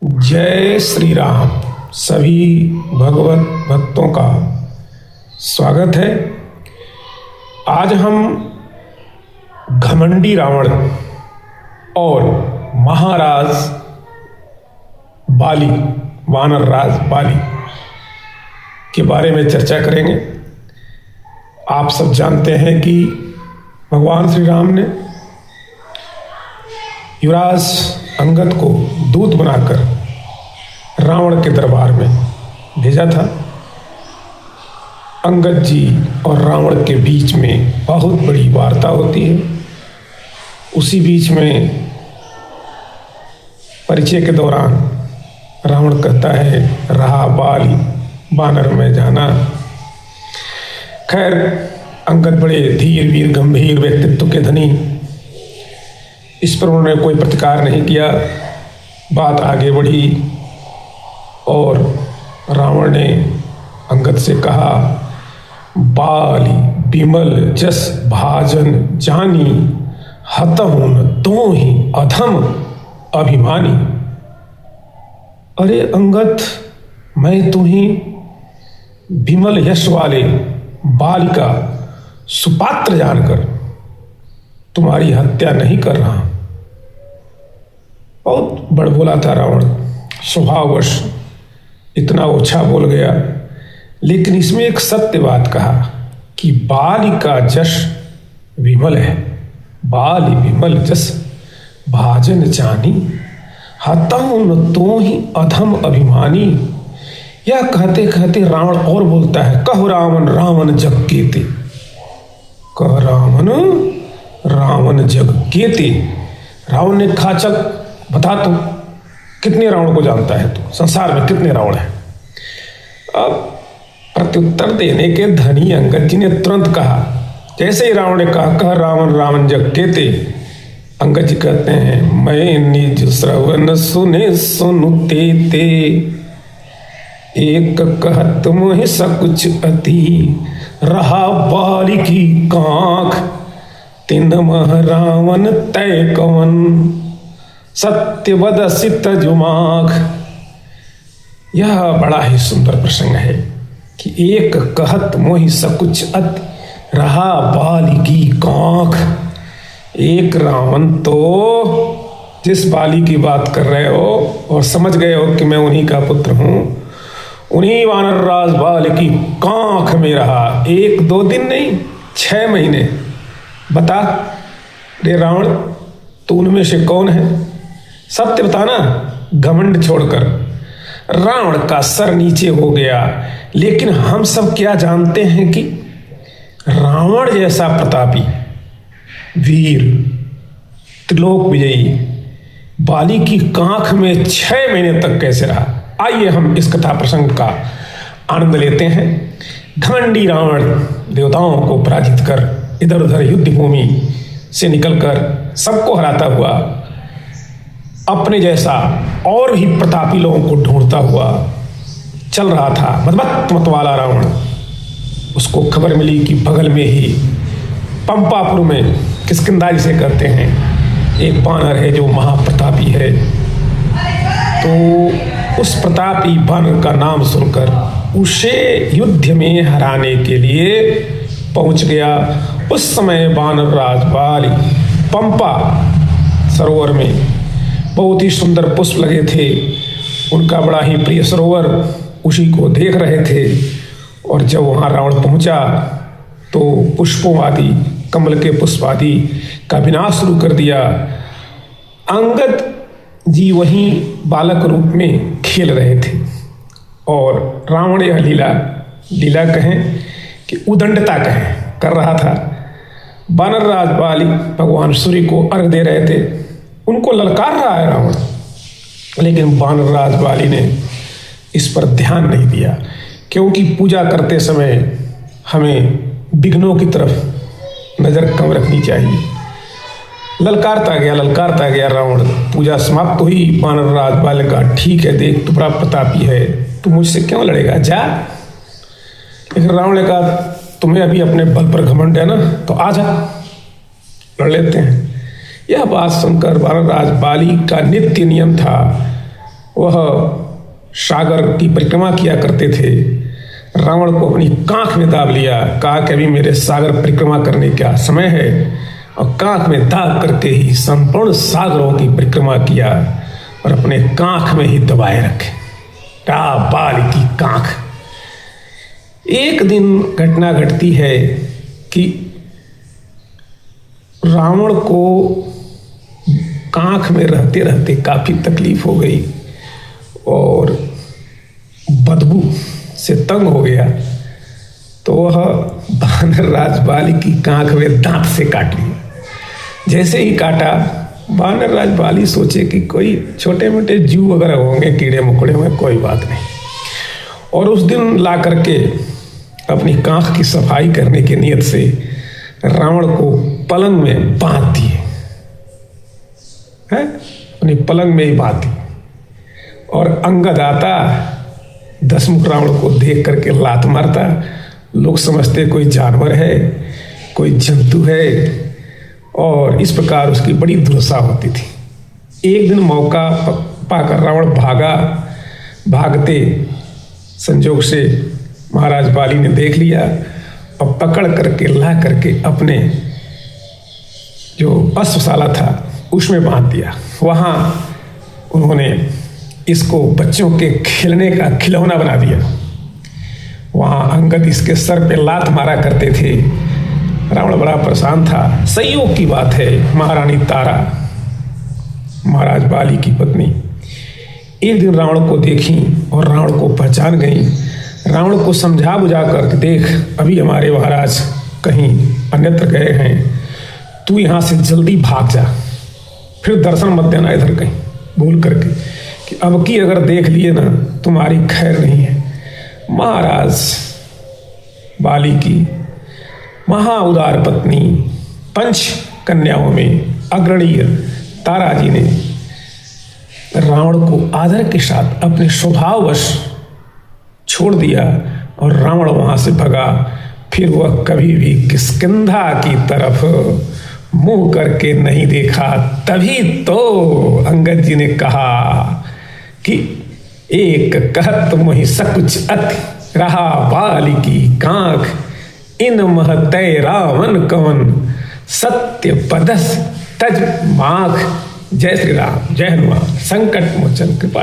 जय श्री राम। सभी भगवत भक्तों का स्वागत है। आज हम घमंडी रावण और महाराज बाली, वानर राज बाली के बारे में चर्चा करेंगे। आप सब जानते हैं कि भगवान श्री राम ने युवराज अंगद को दूत बनाकर रावण के दरबार में भेजा था। अंगद जी और रावण के बीच में बहुत बड़ी वार्ता होती है। उसी बीच में परिचय के दौरान रावण कहता है, रहा बाली वानर में जाना। खैर, अंगद बड़े धीर वीर गंभीर व्यक्तित्व के धनी, इस पर उन्होंने कोई प्रतिकार नहीं किया। बात आगे बढ़ी और रावण ने अंगद से कहा, बाली बिमल जस भाजन जानी, हतहुन तो ही अधम अभिमानी। अरे अंगद, मैं तुम्हें बिमल यश वाले बाली का सुपात्र जानकर तुम्हारी हत्या नहीं कर रहा। बहुत बड़बोला था रावण, स्वभाववश इतना ओछा बोल गया। लेकिन इसमें एक सत्य बात कहा कि बाली का जश विमल है। बाली विमल जस भाजन जानी, हतहुन तो ही अधम अभिमानी। यह कहते कहते रावण और बोलता है, कह रावण रावण जग केते। कह रावण रावण जग केते। रावण ने कहा, चल बता तू कितने रावण को जानता है, तू संसार में कितने रावण हैं। अब प्रत्युत्तर देने के धनी अंगद जी ने तुरंत कहा, जैसे ही रावण ने कहा, कह रावण रावण जग केते, अंगद जी कहते हैं, मैं निज श्रवण सुने सुनुते ते, एक कहत मोहि सकुच अति, रहा बाली की कांख तिन मह रावण तय कवन, सत्य बदसित जुमाख। यह बड़ा ही सुंदर प्रसंग है कि एक कहत मोहि सकुच अति, रहा बाली की कांख। एक रावण तो जिस बाली की बात कर रहे हो और समझ गए हो कि मैं उन्हीं का पुत्र हूं, उन्हीं वानर राज बाली की कांख में रहा। 1-2 दिन नहीं, 6 महीने। बता रे रावण, तू उनमें से कौन है? सत्य बताना, घमंड छोड़कर। रावण का सर नीचे हो गया। लेकिन हम सब क्या जानते हैं कि रावण जैसा प्रतापी वीर त्रिलोक विजयी बाली की कांख में 6 महीने तक कैसे रहा। आइए हम इस कथा प्रसंग का आनंद लेते हैं। घमंडी रावण देवताओं को पराजित कर इधर उधर युद्ध भूमि से निकलकर सबको हराता हुआ अपने जैसा और भी प्रतापी लोगों को ढूंढता हुआ चल रहा था। मत वाला रावण, उसको खबर मिली कि बगल में ही पंपापुर में, किष्किंधा जिसे कहते हैं, एक वानर है जो महाप्रतापी है। तो उस प्रतापी वानर का नाम सुनकर उसे युद्ध में हराने के लिए पहुंच गया। उस समय वानर राज बाली पंपा सरोवर में बहुत ही सुंदर पुष्प लगे थे। उनका बड़ा ही प्रिय सरोवर, उसी को देख रहे थे। और जब वहाँ रावण पहुँचा तो पुष्पों आदि, कमल के पुष्प आदि का विनाश शुरू कर दिया। अंगद जी वहीं बालक रूप में खेल रहे थे और रावण यह लीला कहें कि उदंडता कहें कर रहा था। वानर राज बाली भगवान सूर्य को अर्घ दे रहे थे, उनको ललकार रहा है रावण। लेकिन वानर राज बाली ने इस पर ध्यान नहीं दिया, क्योंकि पूजा करते समय हमें विघ्नों की तरफ नजर कम रखनी चाहिए। ललकारता गया रावण। पूजा समाप्त हुई। वानर राज बाली का, ठीक है, देख तू बड़ा प्रतापी है, तू मुझसे क्यों लड़ेगा, जा। लेकिन रावण ने कहा, तुम्हें अभी अपने बल पर घमंड है ना, तो आ जा, लड़ लेते हैं। यह बात सुनकर वानर राज बाली का नित्य नियम था वह सागर की परिक्रमा किया करते थे। रावण को अपनी कांख में दाब लिया, कहा कि अभी मेरे सागर परिक्रमा करने का समय है, और कांख में दाब करके ही संपूर्ण सागरों की परिक्रमा किया और अपने कांख में ही दबाए रखे। बाल की कांख। एक दिन घटना घटती है कि रावण को कांख में रहते रहते काफी तकलीफ हो गई और बदबू से तंग हो गया, तो वह वानर राज बाली की कांख में दांत से काट लिया। जैसे ही काटा, वानर राज बाली सोचे कि कोई छोटे मोटे जीव वगैरह होंगे, कीड़े मकोड़े में, कोई बात नहीं। और उस दिन ला करके अपनी कांख की सफाई करने की नियत से रावण को पलंग में बांध दिए, अपनी पलंग में ही बांध दिए। और अंगद आता, दशमुख रावण को देख करके लात मारता। लोग समझते कोई जानवर है, कोई जंतु है, और इस प्रकार उसकी बड़ी दुर्दशा होती थी। एक दिन मौका पाकर रावण भागा। भागते संजोग से महाराज बाली ने देख लिया और पकड़ करके ला करके अपने जो अश्वशाला था उसमें बांध दिया। वहाँ उन्होंने इसको बच्चों के खेलने का खिलौना बना दिया। वहाँ अंगद इसके सर पे लात मारा करते थे। रावण बड़ा परेशान था। संयोग की बात है, महारानी तारा, महाराज बाली की पत्नी, एक दिन रावण को देखी और रावण को पहचान गई। रावण को समझा बुझा कर, देख अभी हमारे महाराज कहीं अन्यत्र गए हैं, तू यहाँ से जल्दी भाग जा, फिर दर्शन मत देना इधर कहीं भूल करके, कि अब की अगर देख लिए ना तुम्हारी खैर नहीं है। महाराज बाली की महाउदार पत्नी, पंच कन्याओं में अग्रणीय तारा जी ने रावण को आदर के साथ अपने स्वभाववश छोड़ दिया और रावण वहां से भगा। फिर वह कभी भी किष्किंधा की तरफ मुंह करके नहीं देखा। तभी तो अंगद जी ने कहा कि एक कहत मोहि सकुच अति, रहा बाली की कांख, इन महतय रावण कवन, सत्य पदस तज माख। जय श्री राम, जय हनुमान, संकट मोचन कृपा।